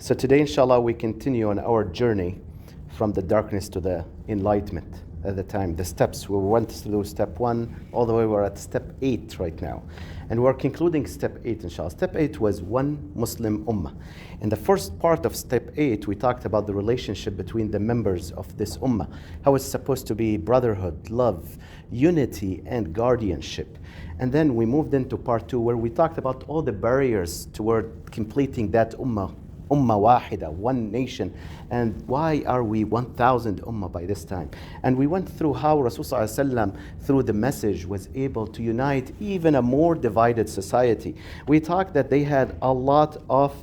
So today, inshallah, we continue on our journey from the darkness to the enlightenment. At the time, the steps, we went through step 1, all the way we're at step 8 right now. And we're concluding step 8, inshallah. Step 8 was one Muslim ummah. In the first part of step 8, we talked about the relationship between the members of this ummah, how it's supposed to be brotherhood, love, unity, and guardianship. And then we moved into part 2, where we talked about all the barriers toward completing that ummah wahida, one nation, and why are we 1,000 ummah by this time? And we went through how Rasulullah through the message was able to unite even a more divided society. We talked that they had a lot of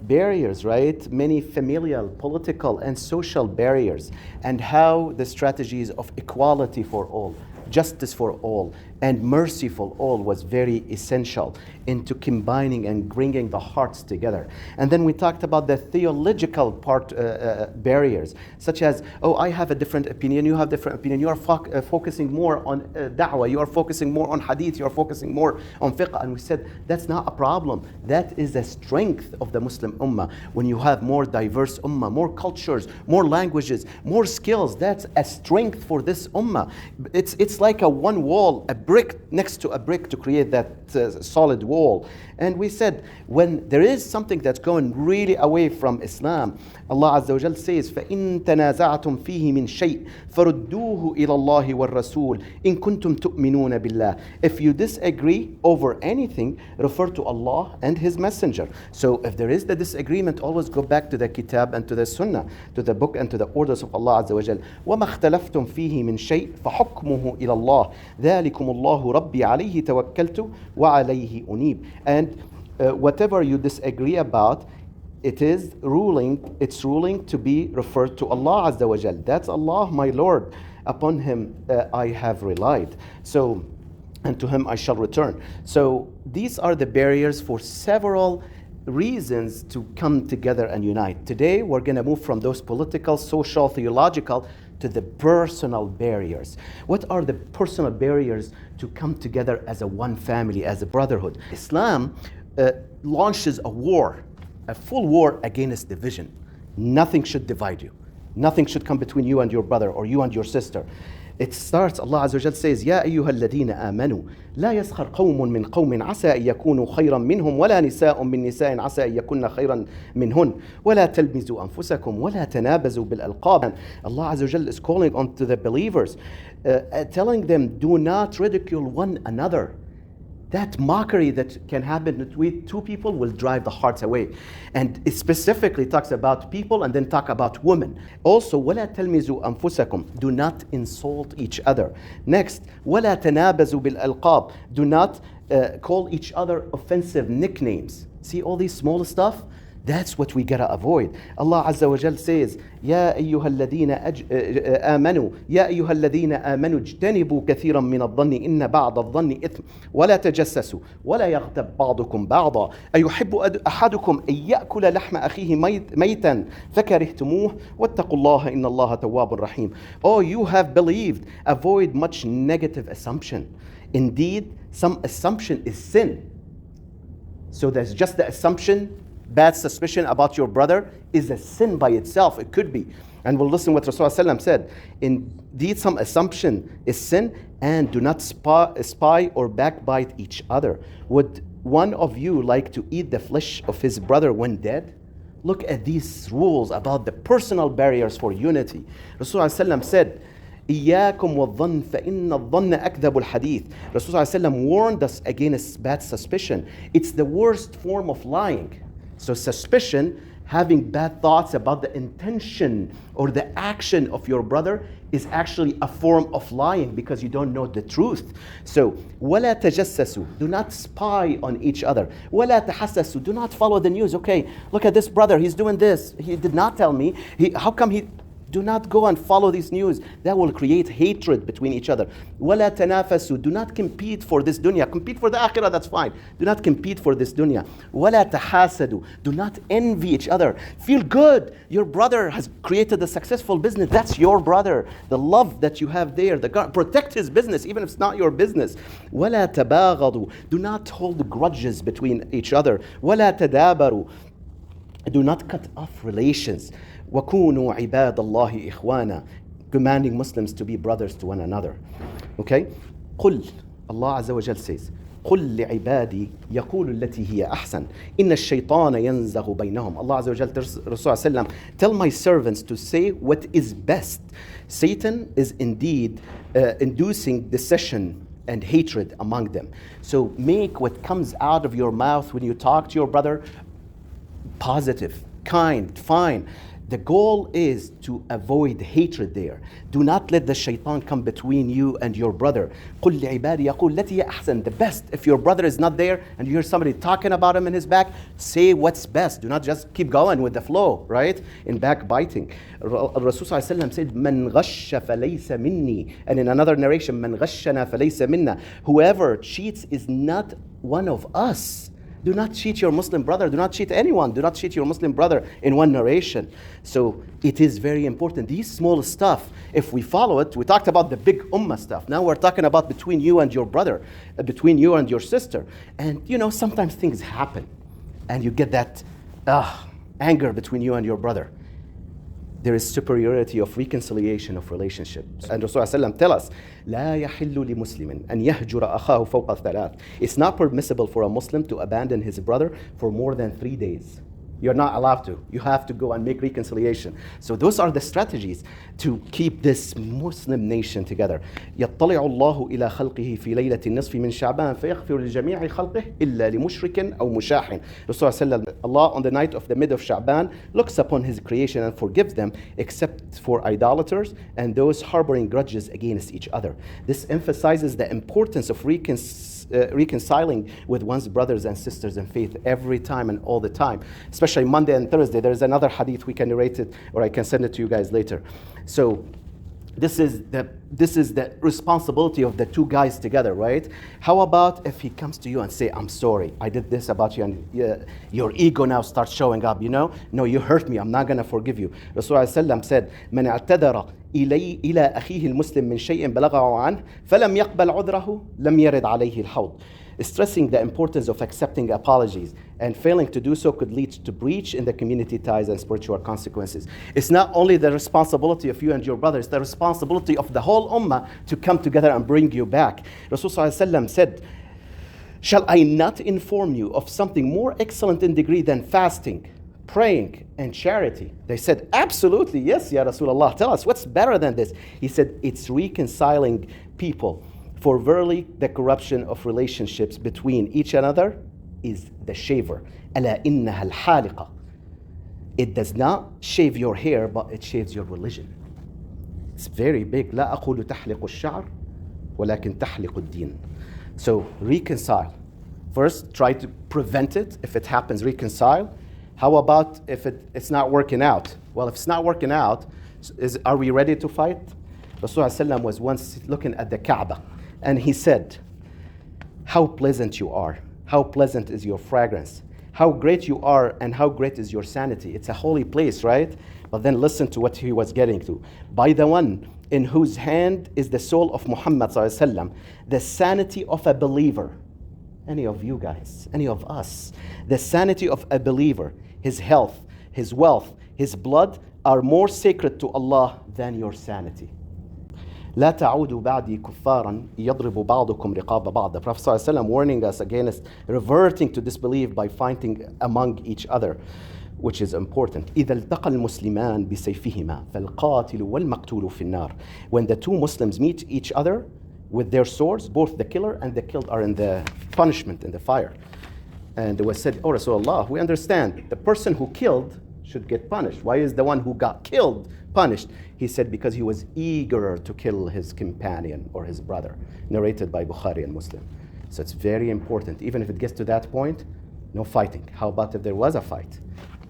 barriers, right? Many familial, political, and social barriers, and how the strategies of equality for all, justice for all, and mercy for all was very essential into combining and bringing the hearts together. And then we talked about the theological barriers, such as, oh, I have a different opinion, you have different opinion, you are focusing more on da'wah, you are focusing more on hadith, you are focusing more on fiqh. And we said, that's not a problem. That is the strength of the Muslim ummah. When you have more diverse ummah, more cultures, more languages, more skills, that's a strength for this ummah. It's like a one wall, a brick next to a brick to create that solid wall. And we said, when there is something that's going really away from Islam, Allah Azza wa Jal says, فَإِن تَنَازَعْتُمْ فِيهِ مِن شَيْءٍ فَرُدُّوهُ إِلَى اللَّهِ وَالرَّسُولِ إِن كُنتُمْ تُؤْمِنُونَ بِاللَّهِ. If you disagree over anything, refer to Allah and His Messenger. So if there is the disagreement, always go back to the Kitab and to the Sunnah, to the book and to the orders of Allah Azza wa Jal. وَمَا اخْتَلَفْتُمْ فِيهِ مِن شَيْءٍ فَحُكْمُهُ إِلَى اللَّهِ ذَلِكُمُ اللَّهُ رَبِّي عَلَيْهِ تَوَكَّلْتُ وَعَلَيْهِ أُنِيبُ. And whatever you disagree about, it's ruling to be referred to Allah Azza wa Jal. That's Allah, my Lord. Upon Him I have relied. So, and to Him I shall return. So these are the barriers for several reasons to come together and unite. Today we're going to move from those political, social, theological to the personal barriers. What are the personal barriers to come together as a one family, as a brotherhood? Islam launches a war, a full war against division. Nothing should divide you. Nothing should come between you and your brother or you and your sister. It starts, Allah Azza wa Jal says, يَا أَيُّهَا الَّذِينَ آمَنُوا لَا يَسْخَرْ قَوْمٌ مِّنْ قَوْمٍ عَسَىٰ أَن يَكُونُوا خَيْرًا مِّنْهُمْ وَلَا نِسَاءٌ مِّن نِسَاءٍ عَسَىٰ أَن يَكُنَّ خَيْرًا مِّنْهُنْ وَلَا تَلْمِزُوا أَنفُسَكُمْ وَلَا تَنَابَزُوا بِالْأَلْقَابِ. Allah Azza wa Jal is calling on to the believers, telling them, do not ridicule one another. That mockery that can happen between two people will drive the hearts away. And it specifically talks about people and then talk about women. Also, وَلَا تَلْمِزُوا أَنفُسَكُمْ. Do not insult each other. Next, وَلَا تَنَابَزُوا بِالْأَلْقَابِ. Do not call each other offensive nicknames. See all these small stuff? That's what we gotta avoid. Allah Azza wa Jal says, يا أيها الذين آمنوا يا أيها الذين آمنوا اجتنبوا كثيرا من الظن إن بعض الظن إثم ولا تجسسوا ولا يغتب بعضكم بعضا أيحب أحدكم أن يأكل لحم أخيه ميتا فكرهتموه واتقوا الله إن الله تواب رحيم. Oh, you have believed, avoid much negative assumption. Indeed, some assumption is sin. So there's just the assumption. Bad suspicion about your brother is a sin by itself. It could be. And we'll listen what Rasulullah said. Indeed, some assumption is sin, and do not spy or backbite each other. Would one of you like to eat the flesh of his brother when dead? Look at these rules about the personal barriers for unity. Rasulullah said, إِيَّاكُمْ وَالظَّنَّ فَإِنَّ الظَّنَّ أَكْذَبُ الْحَدِيثِ. Rasulullah warned us against bad suspicion. It's the worst form of lying. So suspicion, having bad thoughts about the intention or the action of your brother, is actually a form of lying because you don't know the truth. So, وَلَا تَجَسَّسُوا. Do not spy on each other. وَلَا تَحَسَّسُوا. Do not follow the news. Okay, look at this brother. He's doing this. He did not tell me. How come he... Do not go and follow this news. That will create hatred between each other. وَلَا تَنَافَسُوا. Do not compete for this dunya. Compete for the akhirah, that's fine. Do not compete for this dunya. وَلَا تَحَاسَدُوا. Do not envy each other. Feel good. Your brother has created a successful business. That's your brother. The love that you have there. Protect his business, even if it's not your business. وَلَا تَبَاغَضُوا. Do not hold grudges between each other. وَلَا تَدَابَرُوا. Do not cut off relations. وَكُونُوا عِبَادَ اللَّهِ إِخْوَانًا, commanding Muslims to be brothers to one another. Okay? قُلْ, Allah Azza wa Jal says, قُلْ لِعِبَادِي يَقُولُ الَّتِي هِيَ أَحْسَنُ إِنَّ الشَّيْطَانَ يَنزَغُ بَيْنَهُمْ. Allah Azza wa Jal tells Rasulullah, tell my servants to say what is best. Satan is indeed inducing dissension and hatred among them. So make what comes out of your mouth when you talk to your brother positive, kind, fine. The goal is to avoid hatred there. Do not let the shaitan come between you and your brother. قُلْ لِعِبَادِي يَقُولُ الَّتِي هِيَ أَحْسَنُ. The best, if your brother is not there and you hear somebody talking about him in his back, say what's best. Do not just keep going with the flow, right? In backbiting. Rasul said, مَنْ غَشَّ فَلَيْسَ مِنِّي. And in another narration, مَنْ غَشَّنَا فَلَيْسَ مِنَّا. Whoever cheats is not one of us. Do not cheat your Muslim brother. Do not cheat anyone. Do not cheat your Muslim brother in one narration. So it is very important. These small stuff, if we follow it, we talked about the big ummah stuff. Now we're talking about between you and your brother, between you and your sister. And sometimes things happen and you get that anger between you and your brother. There is superiority of reconciliation of relationships. And Rasulullah tell us, لا يحل لمسلم أن يهجر أخاه فوق الثلاث. It's not permissible for a Muslim to abandon his brother for more than 3 days. You're not allowed to. You have to go and make reconciliation. So those are the strategies to keep this Muslim nation together. يطلع الله إلى خلقه في ليلة النصف من شعبان فيغفر لجميع خلقه إلا لمشرك أو مشاحن. Rasulullah, Allah on the night of the mid of Sha'ban looks upon his creation and forgives them except for idolaters and those harboring grudges against each other. This emphasizes the importance of reconciling with one's brothers and sisters in faith every time and all the time, especially Monday and Thursday. There is another hadith, we can narrate it or I can send it to you guys later. So this is the responsibility of the two guys together, right? How about if he comes to you and say, I'm sorry, I did this about you, and your ego now starts showing up, No, you hurt me, I'm not going to forgive you. Rasulullah said, من اعتذر إلى أخيه المسلم من شيء بلغه عنه فلم يقبل عذره لم يرد عليه الحوض. Stressing the importance of accepting apologies and failing to do so could lead to breach in the community ties and spiritual consequences. It's not only the responsibility of you and your brother, it's the responsibility of the whole ummah to come together and bring you back. Rasulullah said, shall I not inform you of something more excellent in degree than fasting, praying, and charity? They said, absolutely, yes, Ya Rasulullah. Tell us, what's better than this? He said, it's reconciling people. For verily, the corruption of relationships between each another is the shaver. ألا إنها الحالقة. It does not shave your hair, but it shaves your religion. It's very big. لا أقول تحلق الشعر ولكن تحلق الدين. So reconcile. First, try to prevent it. If it happens, reconcile. How about if it's not working out? Well, if it's not working out, are we ready to fight? Rasulullah was once looking at the Kaaba. And he said, how pleasant you are. How pleasant is your fragrance. How great you are and how great is your sanity. It's a holy place, right? But then listen to what he was getting to. By the one in whose hand is the soul of Muhammad ﷺ, the sanity of a believer. Any of you guys, any of us. The sanity of a believer, his health, his wealth, his blood are more sacred to Allah than your sanity. لا تعودوا بعدي كفارا يضرب بعضكم رقاب بعض. The Prophet ﷺ warning us against reverting to disbelief by fighting among each other, which is important. إذا التقى المسلمان بسيفهما فالقاتل والمقتول في النار. When the two Muslims meet each other with their swords, both the killer and the killed are in the punishment, in the fire. And it was said, oh Rasulullah, we understand the person who killed should get punished. Why is the one who got killed punished? He said because he was eager to kill his companion or his brother, narrated by Bukhari and Muslim. So it's very important. Even if it gets to that point, no fighting. How about if there was a fight?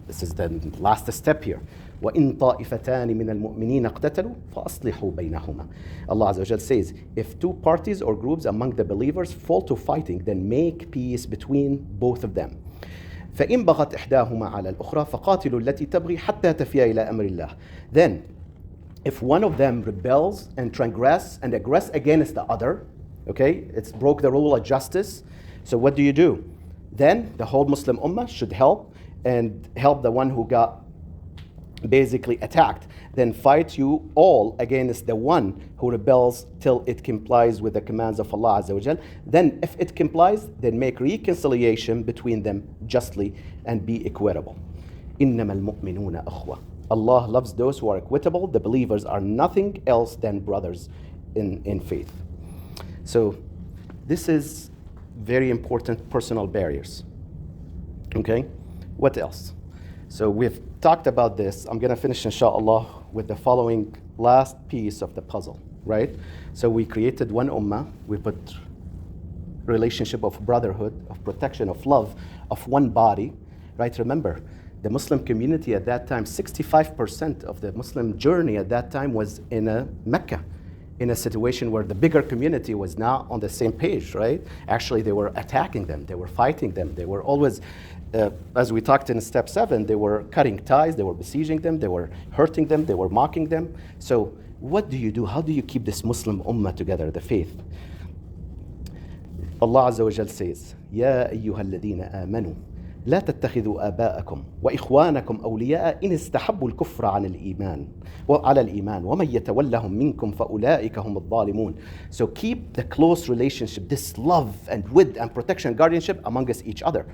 This is the last step here. وَإِن طَائِفَتَانِ مِنَ الْمُؤْمِنِينَ اقْتَتَلُوا فَأَصْلِحُوا بَيْنَهُمَا. Allah Azza wa Jal says, if two parties or groups among the believers fall to fighting, then make peace between both of them. فإن بغت إحداهما على الأخرى فقاتلوا التي تبغي حتى تفيء إلى أمر الله. Then, if one of them rebels and transgress and aggress against the other, okay, it's broke the rule of justice. So what do? Then the whole Muslim ummah should help and help the one who got basically attacked, then fight you all against the one who rebels till it complies with the commands of Allah Azza wa Jal. Then if it complies, then make reconciliation between them justly and be equitable. إِنَّمَا الْمُؤْمِنُونَ أَخْوَةٌ. Allah loves those who are equitable. The believers are nothing else than brothers in faith. So this is very important personal barriers. Okay, what else? So we've talked about this. I'm going to finish, inshallah, with the following last piece of the puzzle, right? So we created one ummah. We put relationship of brotherhood, of protection, of love, of one body, right? Remember, the Muslim community at that time, 65% of the Muslim journey at that time was in Mecca, in a situation where the bigger community was not on the same page, right? Actually, they were attacking them. They were fighting them. They were always, as we talked in step 7, they were cutting ties. They were besieging them. They were hurting them. They were mocking them. So what do you do? How do you keep this Muslim ummah together, the faith? Allah Azza wa Jal says, يَا أَيُّهَا الَّذِينَ آمَنُوا لا تتخذوا آباءكم وإخوانكم أولياء إن استحبوا الكفر عن الإيمان وعلى الإيمان ومن يتولهم منكم فأولئك هم الظالمون. So keep the close relationship, this love and with and protection and guardianship among us each other.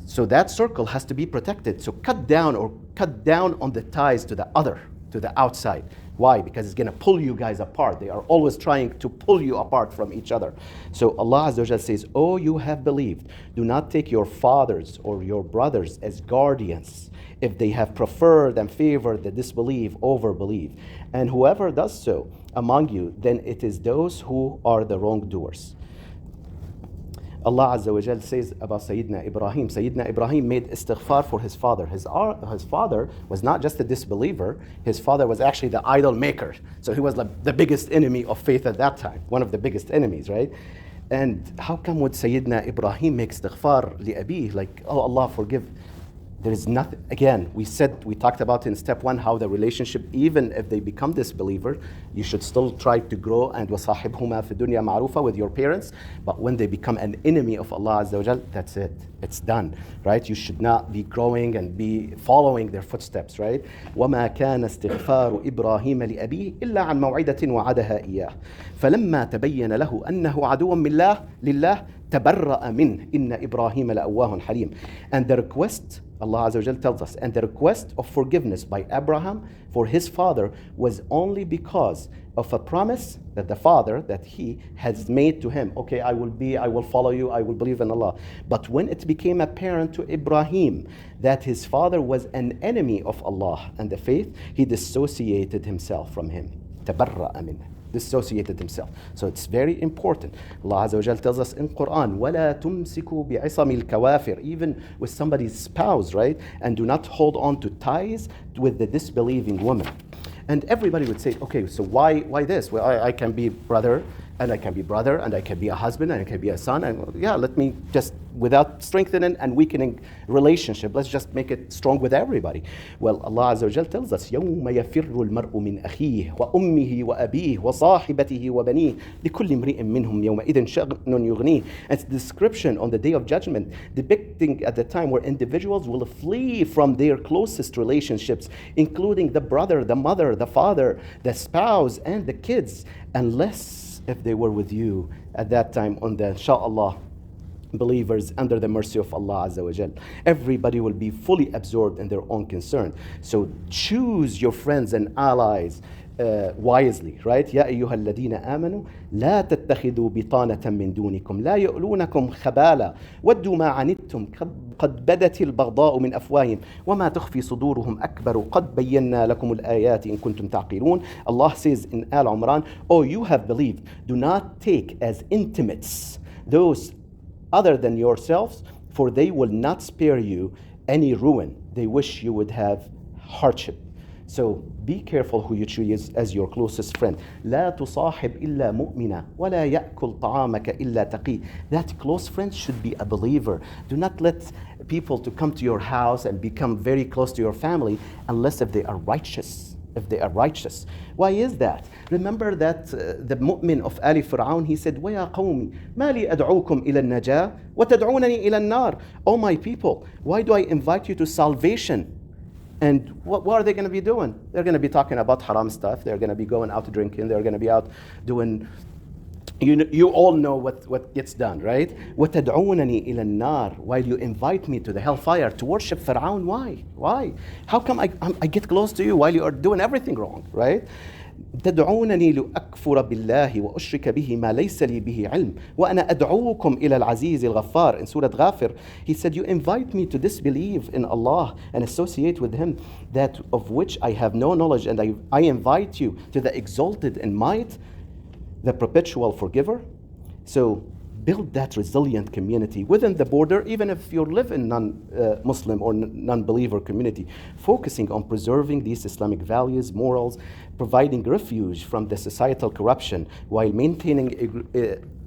So that circle has to be protected. So cut down on the ties to the other, to the outside. Why? Because it's going to pull you guys apart. They are always trying to pull you apart from each other. So Allah Azza wa Jalla says, "Oh, you have believed, do not take your fathers or your brothers as guardians if they have preferred and favored the disbelief over belief. And whoever does so among you, then it is those who are the wrongdoers." Allah Azza wa Jal says about Sayyidina Ibrahim. Sayyidina Ibrahim made istighfar for his father. His father was not just a disbeliever. His father was actually the idol maker. So he was like the biggest enemy of faith at that time. One of the biggest enemies, right? And how come would Sayyidina Ibrahim make istighfar li abi? Like, oh Allah, forgive. There is nothing, again, we talked about in step 1 how the relationship, even if they become disbeliever, you should still try to grow and وَصَاحِبْهُمَا فِي الدُّنْيَا مَعْرُوفًا with your parents. But when they become an enemy of Allah Azza wa Jal, that's it. It's done, right? You should not be growing and be following their footsteps, right? وَمَا كَانَ اسْتِغْفَارُ إِبْرَاهِيمَ لِأَبِيهِ إِلَّا عَنْ مَوْعِدَةٍ وَعَدَهَا إِيَّاهُ فَلَمَّا تَبَيَّنَ لَهُ أَنَّهُ عَدُوٌّ لِلَّهِ تَبَرَّأَ مِنْهُ إِنَّ إِبْرَاهِيمَ لَأَوَّاهٌ حَلِيمٌ. And the request, Allah Azza wa Jal tells us, and the request of forgiveness by Abraham for his father was only because of a promise that the father, that he has made to him. Okay, I will follow you, I will believe in Allah. But when it became apparent to Ibrahim that his father was an enemy of Allah and the faith, he dissociated himself from him. تَبَرَّأَ مِنْهُ. Dissociated himself. So it's very important. Allah Azza wa Jal tells us in Quran, وَلَا تُمْسِكُوا بِعِصَمِ الْكَوَافِرِ, even with somebody's spouse, right? And do not hold on to ties with the disbelieving woman. And everybody would say, okay, so why this? Well, I can be brother, and I can be brother, and I can be a husband, and I can be a son, and yeah, let me just, without strengthening and weakening relationship, let's just make it strong with everybody. Well, Allah Azza wa Jal tells us, يَوْمَ يَفِرُّ الْمَرْءُ مِنْ أَخِيهِ وَأُمِّهِ وَأَبِيهِ وَصَاحِبَتِهِ وَبَنِيهِ لِكُلِّ امْرِئٍ مِّنْهُمْ يَوْمَئِذٍ شَأْنٌ يُغْنِيهِ. It's a description on the Day of Judgment, depicting at the time where individuals will flee from their closest relationships, including the brother, the mother, the father, the spouse, and the kids, unless if they were with you at that time on the, inshallah, believers under the mercy of Allah Azza wa Jal. Everybody will be fully absorbed in their own concern. So choose your friends and allies wisely, right? يا أيها الذين آمنوا لا تتخذوا بطانة من دونكم لا يؤلونكم خبالا ودوا ما عنتم قد بدت البغضاء من أفواههم وما تخفي صدورهم أكبر قد بينا لكم الآيات إن كنتم تعقلون. Allah says in Al Imran, oh, you have believed, do not take as intimates those other than yourselves, for they will not spare you any ruin. They wish you would have hardship. So be careful who you choose as your closest friend. لا تصاحب إلا مؤمنا ولا يأكل طعامك إلا تقي. That close friend should be a believer. Do not let people to come to your house and become very close to your family unless if they are righteous. if they are righteous. Why is that? Remember that the mu'min of Ali Fir'aun, he said, وَيَا قَوْمِ مَا لِي أَدْعُوكُمْ إِلَى النَّجَاةِ وَتَدْعُونَنِي إِلَى النَّارِ. Oh my people, why do I invite you to salvation? And what are they going to be doing? They're going to be talking about haram stuff. They're going to be going out drinking. They're going to be out doing, you all know what gets done, right? وَتَدْعُونَنِي إِلَى النَّارِ. While you invite me to the hellfire to worship Fir'aun. Why? How come I get close to you while you are doing everything wrong, right? تدعونني لأكفر بالله وأشرك به ما ليس لي به علم وأنا أدعوكم إلى العزيز الغفار. In Surah Ghafir, he said, you invite me to disbelieve in Allah and associate with him that of which I have no knowledge, and I invite you to the exalted in might, the perpetual forgiver. So build that resilient community within the border, even if you live in non-Muslim or non-believer community, focusing on preserving these Islamic values, morals, providing refuge from the societal corruption while maintaining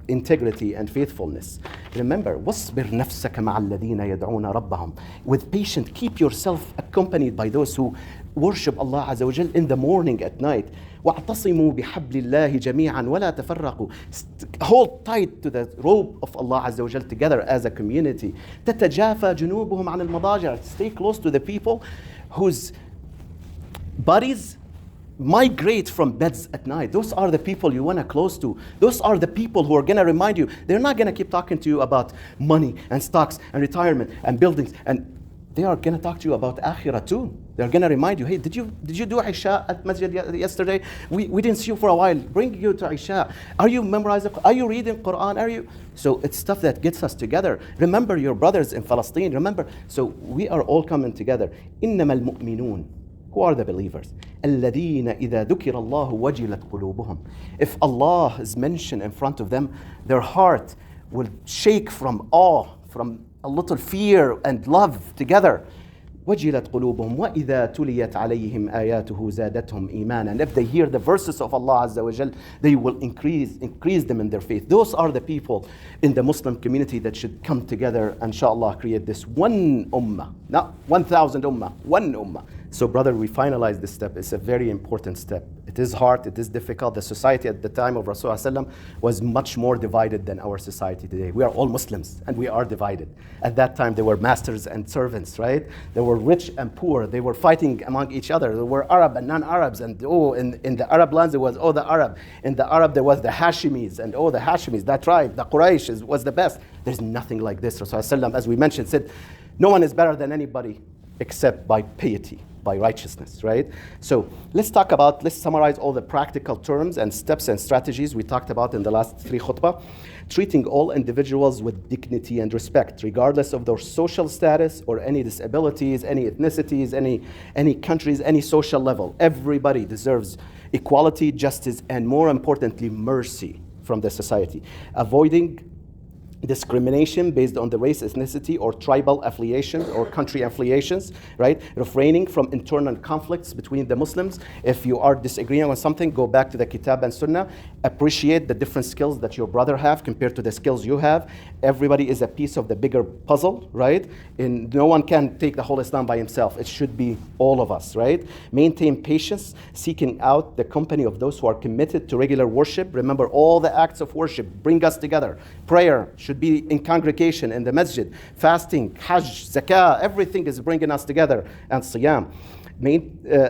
integrity and faithfulness. Remember, وَاصْبِرْ نَفْسَكَ مَعَ الَّذِينَ يَدْعُونَ رَبَّهُم. With patience, keep yourself accompanied by those who worship Allah Azza wa Jal in the morning, at night. وَاعْتَصِمُوا بِحَبْلِ اللَّهِ جَمِيعًا وَلَا تَفَرَّقُوا. Hold tight to the rope of Allah Azza wa Jal together as a community. تَتَجَافَى جُنُوبُهُمْ عَنِ الْمَضَاجِعِ. Stay close to the people whose bodies migrate from beds at night. Those are the people you want to close to. Those are the people who are going to remind you. They're not going to keep talking to you about money and stocks and retirement and buildings, and they are going to talk to you about akhirah too. They're going to remind you, hey, did you do Isha at Masjid yesterday? We didn't see you for a while. Bring you to Isha. Are you memorizing? Are you reading Quran? So it's stuff that gets us together. Remember your brothers in Palestine. Remember. So we are all coming together. إِنَّمَا الْمُؤْمِنُونَ. Who are the believers? الَّذِينَ إِذَا ذُكِرَ اللَّهُ وَجِلَتْ قُلُوبُهُم. If Allah is mentioned in front of them, their heart will shake from awe, from a little fear and love together. وَجِلَتْ قُلُوبُهُم وَإِذَا تُلِيَتْ عَلَيْهِمْ آيَاتُهُ زَادَتْهُمْ إِيمَانًا. And if they hear the verses of Allah Azza wa Jal, they will increase them in their faith. Those are the people in the Muslim community that should come together and inshallah create this one ummah, not 1,000 ummah, one ummah. So brother, we finalize this step. It's a very important step. It is hard, it is difficult. The society at the time of Rasulullah was much more divided than our society today. We are all Muslims and we are divided. At that time there were masters and servants, right? There were rich and poor. They were fighting among each other. There were Arab and non-Arabs, and in the Arab lands there was the Arab. In the Arab there was the Hashimis, and the Hashimis, that tribe, the Quraysh was the best. There's nothing like this. Rasulullah, as we mentioned, said, no one is better than anybody except by piety, by righteousness, right? So let's summarize all the practical terms and steps and strategies we talked about in the last 3 khutbah. Treating all individuals with dignity and respect, regardless of their social status or any disabilities, any ethnicities, any countries, any social level. Everybody deserves equality, justice, and more importantly, mercy from the society. Avoiding discrimination based on the race, ethnicity, or tribal affiliations or country affiliations, right? Refraining from internal conflicts between the Muslims. If you are disagreeing on something, go back to the Kitab and Sunnah. Appreciate the different skills that your brother have compared to the skills you have. Everybody is a piece of the bigger puzzle, right? And no one can take the whole Islam by himself. It should be all of us, right? Maintain patience, seeking out the company of those who are committed to regular worship. Remember, all the acts of worship bring us together. Prayer should be in congregation in the masjid. Fasting, hajj, zakah, everything is bringing us together. And siyam.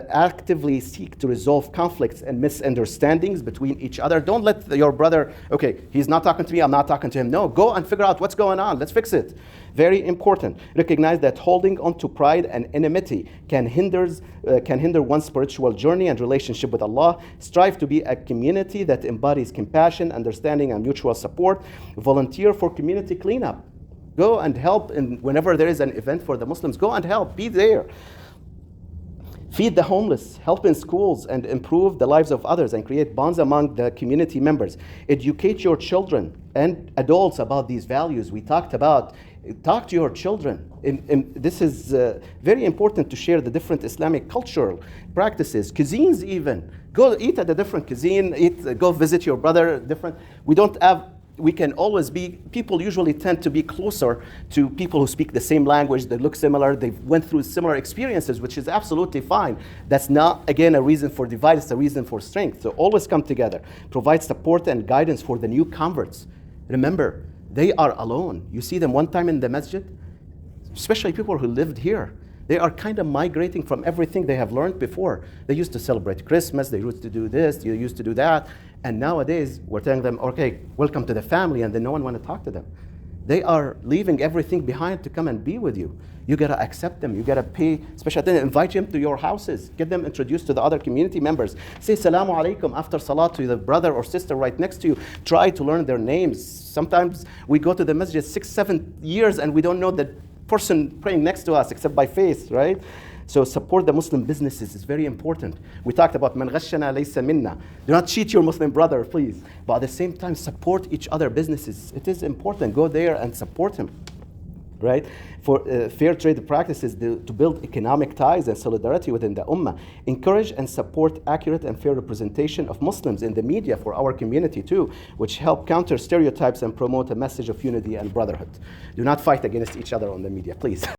Actively seek to resolve conflicts and misunderstandings between each other. Don't let your brother, okay, he's not talking to me, I'm not talking to him. No, go and figure out what's going on. Let's fix it. Very important. Recognize that holding on to pride and enmity can hinder one's spiritual journey and relationship with Allah. Strive to be a community that embodies compassion, understanding, and mutual support. Volunteer for community cleanup. Go and help whenever there is an event for the Muslims. Go and help. Be there. Feed the homeless, help in schools, and improve the lives of others and create bonds among the community members. Educate your children and adults about these values we talked about. Talk to your children. This is very important to share the different Islamic cultural practices, cuisines even. Go eat at a different cuisine, go visit your brother different. We don't have we can always be, people usually tend to be closer to people who speak the same language, they look similar, they went through similar experiences, which is absolutely fine. That's not, again, a reason for divide, it's a reason for strength. So always come together, provide support and guidance for the new converts. Remember, they are alone. You see them one time in the masjid, especially people who lived here. They are kind of migrating from everything they have learned before. They used to celebrate Christmas, they used to do this, they used to do that. And nowadays, we're telling them, okay, welcome to the family, and then no one want to talk to them. They are leaving everything behind to come and be with you. You gotta accept them, you gotta pay special attention, invite them to your houses, get them introduced to the other community members. Say Salamu Alaikum after Salah to the brother or sister right next to you. Try to learn their names. Sometimes we go to the masjid 6-7 years and we don't know the person praying next to us except by face, right? So support the Muslim businesses is very important. We talked about man ghashana laysa minna. Do not cheat your Muslim brother, please. But at the same time, support each other businesses. It is important. Go there and support him, right? For fair trade practices to build economic ties and solidarity within the ummah. Encourage and support accurate and fair representation of Muslims in the media for our community too, which help counter stereotypes and promote a message of unity and brotherhood. Do not fight against each other on the media, please.